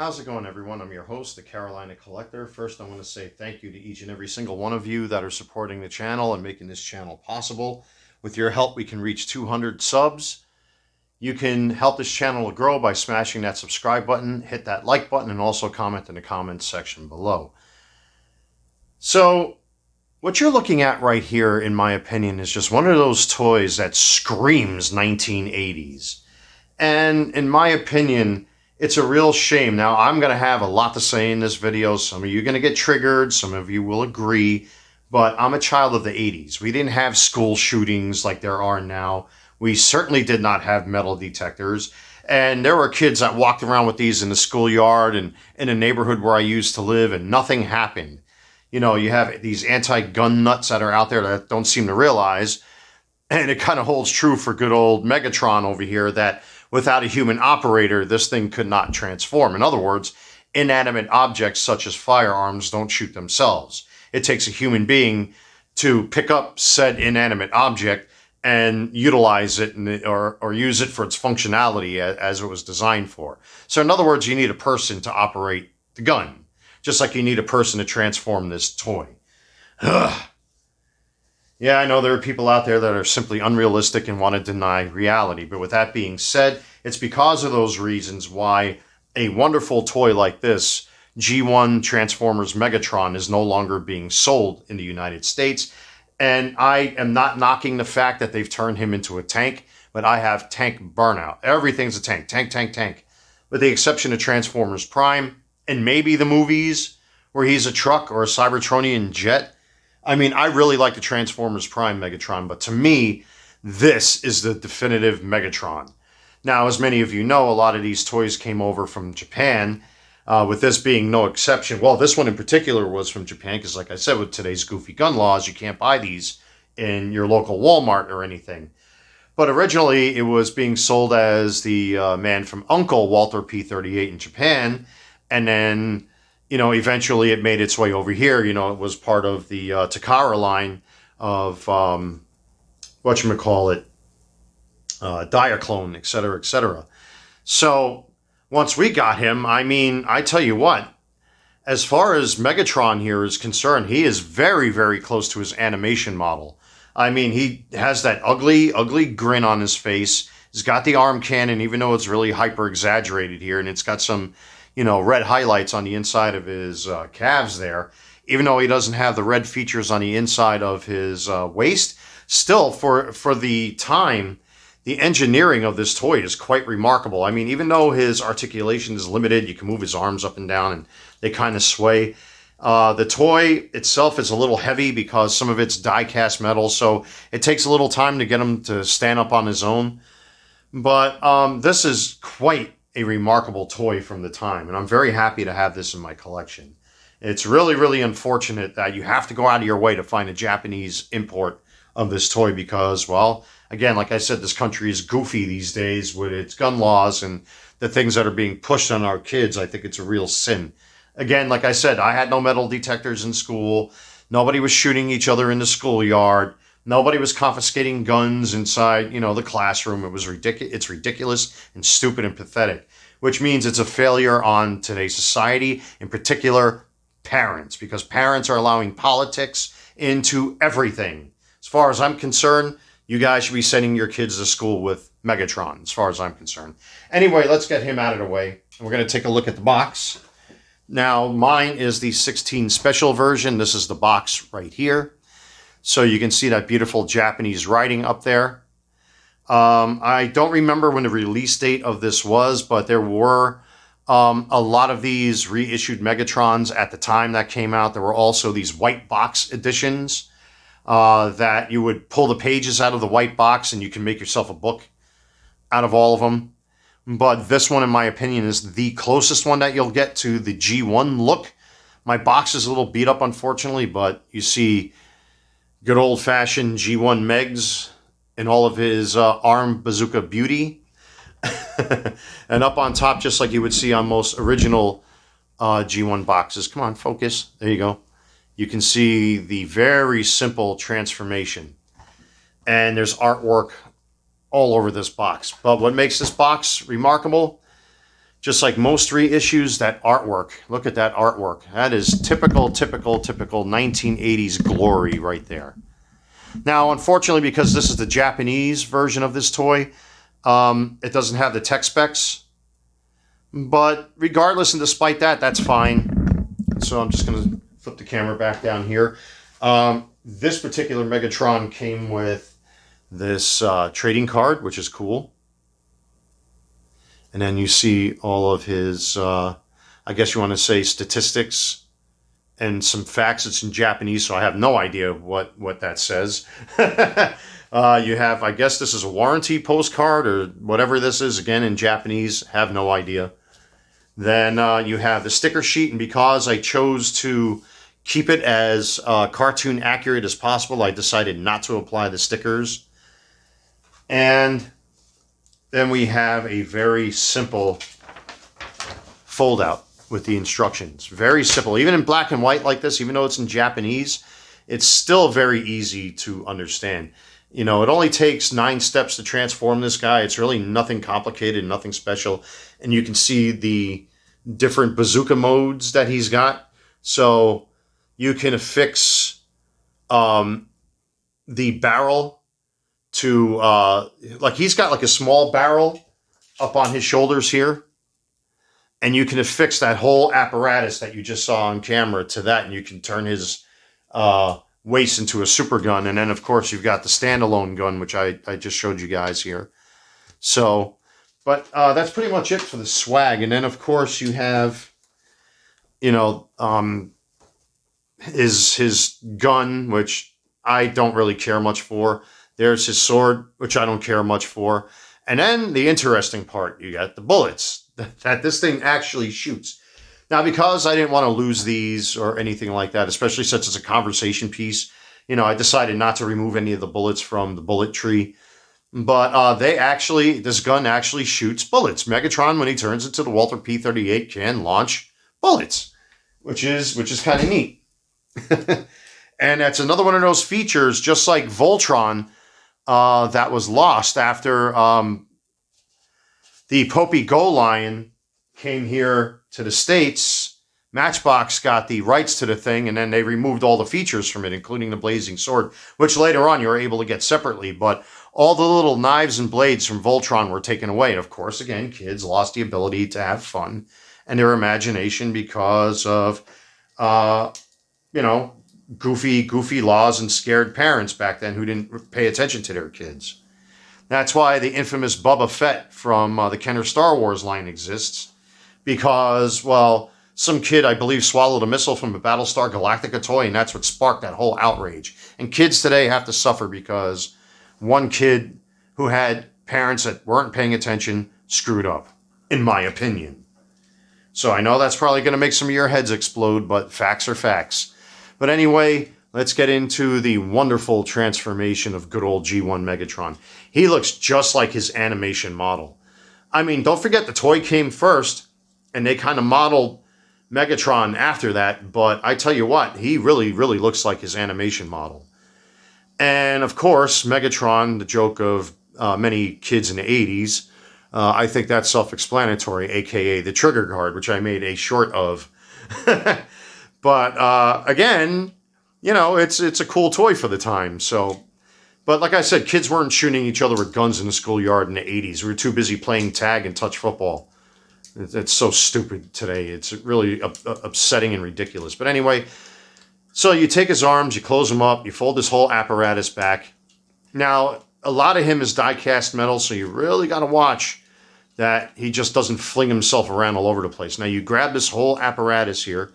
How's it going, everyone? I'm your host, the Carolina Collector. First, I want to say thank you to each and every single one of you that are supporting the channel and making this channel possible. With your help, we can reach 200 subs. You can help this channel grow by smashing that subscribe button, hit that like button, and also comment in the comments section below. So, what you're looking at right here, in my opinion, is just one of those toys that screams 1980s. And in my opinion, it's a real shame. Now, I'm going to have a lot to say in this video. Some of you are going to get triggered. Some of you will agree. But I'm a child of the 80s. We didn't have school shootings like there are now. We certainly did not have metal detectors. And there were kids that walked around with these in the schoolyard and in a neighborhood where I used to live, and nothing happened. You know, you have these anti-gun nuts that are out there that don't seem to realize. And it kind of holds true for good old Megatron over here, that without a human operator, this thing could not transform. In other words, inanimate objects such as firearms don't shoot themselves. It takes a human being to pick up said inanimate object and utilize it or use it for its functionality as it was designed for. So in other words, you need a person to operate the gun, just like you need a person to transform this toy. Ugh. Yeah, I know there are people out there that are simply unrealistic and want to deny reality. But with that being said, it's because of those reasons why a wonderful toy like this, G1 Transformers Megatron, is no longer being sold in the United States. And I am not knocking the fact that they've turned him into a tank, but I have tank burnout. Everything's a tank, tank, tank, tank. With the exception of Transformers Prime and maybe the movies where he's a truck or a Cybertronian jet. I mean, I really like the Transformers Prime Megatron, but to me, this is the definitive Megatron. Now, as many of you know, a lot of these toys came over from Japan, with this being no exception. Well, this one in particular was from Japan, because like I said, with today's goofy gun laws, you can't buy these in your local Walmart or anything. But originally, it was being sold as the Man from U.N.C.L.E. Walter P-38 in Japan, and then eventually it made its way over here. It was part of the Takara line of, whatchamacallit, Diaclone, etc., etc. So, once we got him, I mean, I tell you what, as far as Megatron here is concerned, he is very, very close to his animation model. I mean, he has that ugly, ugly grin on his face. He's got the arm cannon, even though it's really hyper-exaggerated here, and it's got some red highlights on the inside of his calves there. Even though he doesn't have the red features on the inside of his waist, still, for the time, the engineering of this toy is quite remarkable. I mean, even though his articulation is limited, you can move his arms up and down and they kind of sway. The toy itself is a little heavy because some of it's die-cast metal, so it takes a little time to get him to stand up on his own. But this is quite a remarkable toy from the time, and I'm very happy to have this in my collection. It's really, really unfortunate that you have to go out of your way to find a Japanese import of this toy because, well, again, like I said, this country is goofy these days with its gun laws and the things that are being pushed on our kids. I think it's a real sin. Again, like I said, I had no metal detectors in school. Nobody was shooting each other in the schoolyard. Nobody was confiscating guns inside, the classroom. It was ridiculous. It's ridiculous and stupid and pathetic, which means it's a failure on today's society, in particular parents, because parents are allowing politics into everything. As far as I'm concerned, you guys should be sending your kids to school with Megatron, as far as I'm concerned. Anyway, let's get him out of the way. We're going to take a look at the box. Now, mine is the 16 special version. This is the box right here. So you can see that beautiful Japanese writing up there. I don't remember when the release date of this was, but there were a lot of these reissued Megatrons at the time that came out. There were also these white box editions that you would pull the pages out of the white box and you can make yourself a book out of all of them. But this one, in my opinion, is the closest one that you'll get to the G1 look. My box is a little beat up, unfortunately, but you see good old-fashioned G1 Megs in all of his arm bazooka beauty. And up on top, just like you would see on most original G1 boxes. Come on, focus. There you go. You can see the very simple transformation. And there's artwork all over this box. But what makes this box remarkable Just like most reissues, that artwork. Look at that artwork. That is typical 1980s glory right there. Now, unfortunately, because this is the Japanese version of this toy, it doesn't have the tech specs. But regardless and despite that, that's fine. So I'm just going to flip the camera back down here. This particular Megatron came with this trading card, which is cool. And then you see all of his, I guess you want to say, statistics and some facts. It's in Japanese, so I have no idea what that says. You have, I guess this is a warranty postcard or whatever this is, again in Japanese, have no idea. Then you have the sticker sheet, and because I chose to keep it as cartoon accurate as possible, I decided not to apply the stickers. And then we have a very simple fold-out with the instructions. Very simple. Even in black and white like this, even though it's in Japanese, it's still very easy to understand. You know, it only takes 9 steps to transform this guy. It's really nothing complicated, nothing special. And you can see the different bazooka modes that he's got. So you can affix the barrel to, like he's got like a small barrel up on his shoulders here. And you can affix that whole apparatus that you just saw on camera to that. And you can turn his waist into a super gun. And then, of course, you've got the standalone gun, which I just showed you guys here. So, but that's pretty much it for the swag. And then, of course, you have, you know, his gun, which I don't really care much for. There's his sword, which I don't care much for. And then the interesting part, you got the bullets that this thing actually shoots. Now, because I didn't want to lose these or anything like that, especially since it's a conversation piece, you know, I decided not to remove any of the bullets from the bullet tree. But this gun actually shoots bullets. Megatron, when he turns into the Walther P-38, can launch bullets, which is kind of neat. And that's another one of those features, just like Voltron, that was lost after the Popey Go Lion came here to the States. Matchbox got the rights to the thing, and then they removed all the features from it, including the blazing sword, which later on you were able to get separately. But all the little knives and blades from Voltron were taken away. And of course, again, kids lost the ability to have fun and their imagination because of, you know, goofy laws and scared parents back then who didn't pay attention to their kids. That's why the infamous Boba Fett from the Kenner Star Wars line exists. Because, well, some kid, I believe, swallowed a missile from a Battlestar Galactica toy, and that's what sparked that whole outrage. And kids today have to suffer because one kid who had parents that weren't paying attention screwed up, in my opinion. So I know that's probably going to make some of your heads explode, but facts are facts. But anyway, let's get into the wonderful transformation of good old G1 Megatron. He looks just like his animation model. I mean, don't forget the toy came first, and they kind of modeled Megatron after that, but I tell you what, he really, really looks like his animation model. And of course, Megatron, the joke of many kids in the 80s, I think that's self-explanatory, aka the trigger guard, which I made a short of. But again, you know, it's a cool toy for the time. So, but like I said, kids weren't shooting each other with guns in the schoolyard in the 80s. We were too busy playing tag and touch football. It's so stupid today. It's really upsetting and ridiculous. But anyway, so you take his arms, you close them up, you fold this whole apparatus back. Now, a lot of him is die-cast metal, so you really got to watch that he just doesn't fling himself around all over the place. Now, you grab this whole apparatus here,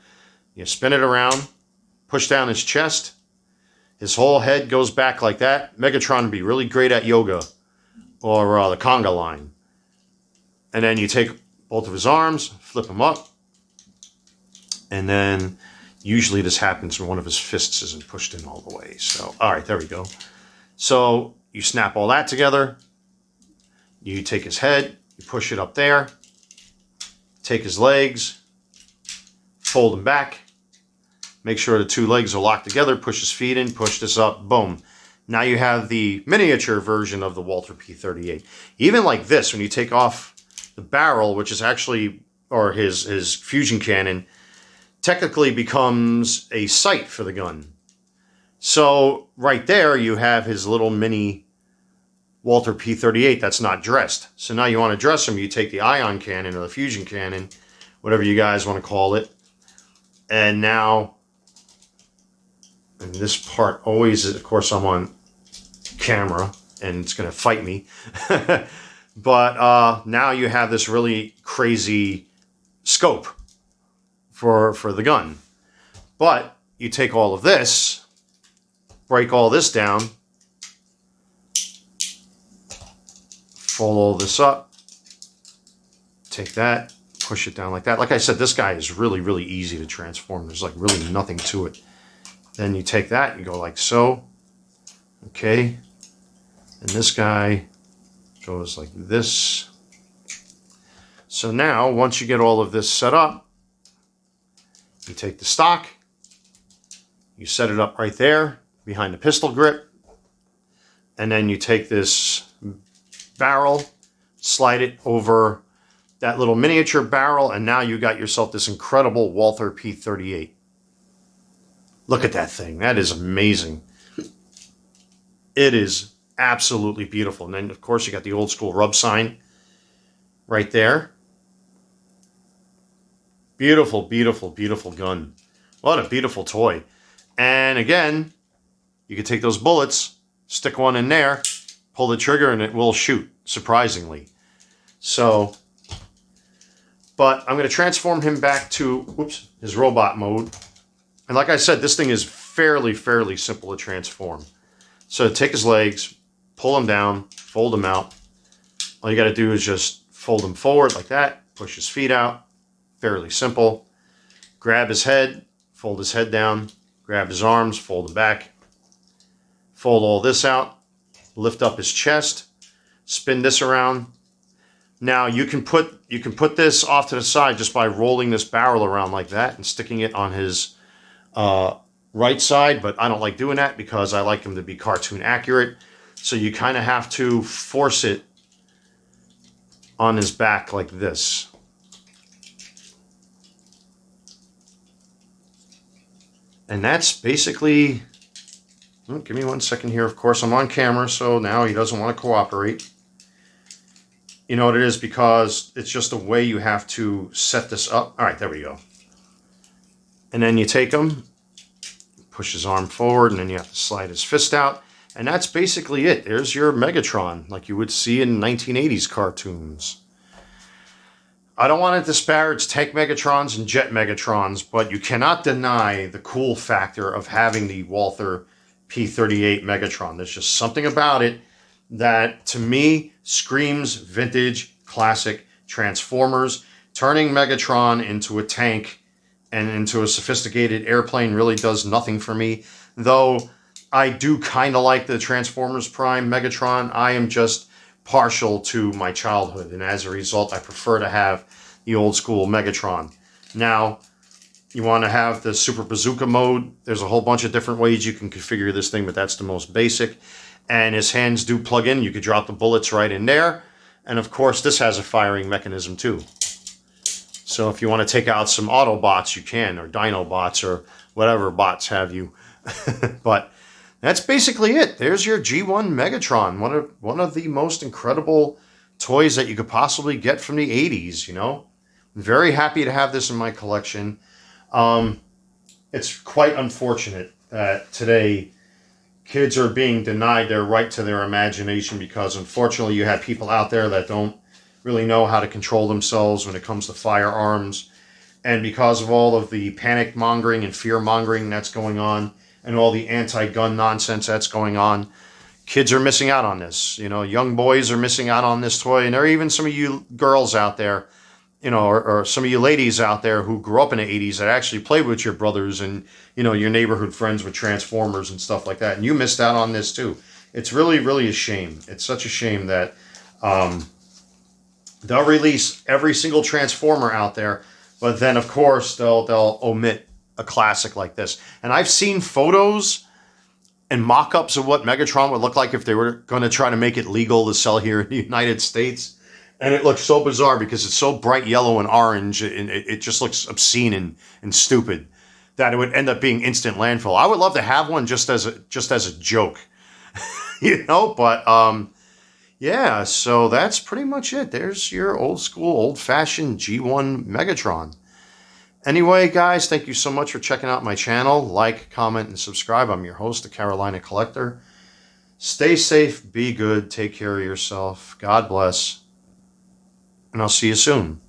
you spin it around, push down his chest, his whole head goes back like that. Megatron would be really great at yoga or the conga line. And then you take both of his arms, flip them up, and then usually this happens when one of his fists isn't pushed in all the way. So, all right, there we go. So you snap all that together. You take his head, you push it up there, take his legs, fold them back, make sure the two legs are locked together, push his feet in, push this up, boom. Now you have the miniature version of the Walther P-38. Even like this, when you take off the barrel, which is actually, or his fusion cannon, technically becomes a sight for the gun. So right there, you have his little mini Walther P38 that's not dressed. So now you want to dress him, you take the ion cannon or the fusion cannon, whatever you guys want to call it, and now, and this part always is, of course, I'm on camera, and it's going to fight me. But now you have this really crazy scope for the gun. But you take all of this, break all this down, fold all this up, take that, push it down like that. Like I said, this guy is really, really easy to transform. There's like really nothing to it. Then you take that, you go like so. Okay. And this guy goes like this. So now, once you get all of this set up, you take the stock, you set it up right there behind the pistol grip, and then you take this barrel, slide it over that little miniature barrel, and now you got yourself this incredible Walther P38. Look at that thing. That is amazing. It is absolutely beautiful. And then, of course, you got the old school rub sign right there. Beautiful, beautiful, beautiful gun. What a beautiful toy. And again, you can take those bullets, stick one in there, pull the trigger, and it will shoot, surprisingly. So, but I'm going to transform him back to, his robot mode. And like I said, this thing is fairly simple to transform. So take his legs, pull him down, fold him out. All you got to do is just fold him forward like that, push his feet out. Fairly simple. Grab his head, fold his head down, grab his arms, fold them back. Fold all this out, lift up his chest, spin this around. Now you can put this off to the side just by rolling this barrel around like that and sticking it on his right side, but I don't like doing that because I like them to be cartoon accurate. So you kind of have to force it on his back like this. And that's basically, give me 1 second here. Of course, I'm on camera, so now he doesn't want to cooperate. You know what it is? Because it's just the way you have to set this up. All right, there we go. And then you take him, push his arm forward, and then you have to slide his fist out. And that's basically it. There's your Megatron, like you would see in 1980s cartoons. I don't want to disparage tank Megatrons and jet Megatrons, but you cannot deny the cool factor of having the Walther P38 Megatron. There's just something about it that, to me, screams vintage, classic Transformers. Turning Megatron into a tank and into a sophisticated airplane really does nothing for me. Though I do kind of like the Transformers Prime Megatron, I am just partial to my childhood, and as a result, I prefer to have the old school Megatron. Now, you want to have the Super Bazooka mode. There's a whole bunch of different ways you can configure this thing, but that's the most basic. And his hands do plug in. You could drop the bullets right in there. And of course, this has a firing mechanism too. So if you want to take out some Autobots, you can, or Dinobots, or whatever bots have you. But that's basically it. There's your G1 Megatron, one of the most incredible toys that you could possibly get from the 80s, you know. I'm very happy to have this in my collection. It's quite unfortunate that today kids are being denied their right to their imagination because, unfortunately, you have people out there that don't really know how to control themselves when it comes to firearms. And because of all of the panic mongering and fear mongering that's going on, and all the anti-gun nonsense that's going on, kids are missing out on this. You know, young boys are missing out on this toy, and there are even some of you girls out there, you know, or some of you ladies out there who grew up in the 80s that actually played with your brothers and, you know, your neighborhood friends with Transformers and stuff like that, and you missed out on this too. It's really, really a shame. It's such a shame that they'll release every single Transformer out there, but then, of course, they'll omit a classic like this. And I've seen photos and mock-ups of what Megatron would look like if they were going to try to make it legal to sell here in the United States. And it looks so bizarre because it's so bright yellow and orange, and it just looks obscene and stupid that it would end up being instant landfill. I would love to have one just as a joke, But yeah, so that's pretty much it. There's your old school, old fashioned G1 Megatron. Anyway, guys, thank you so much for checking out my channel. Like, comment, and subscribe. I'm your host, the Carolina Collector. Stay safe, be good, take care of yourself. God bless. And I'll see you soon.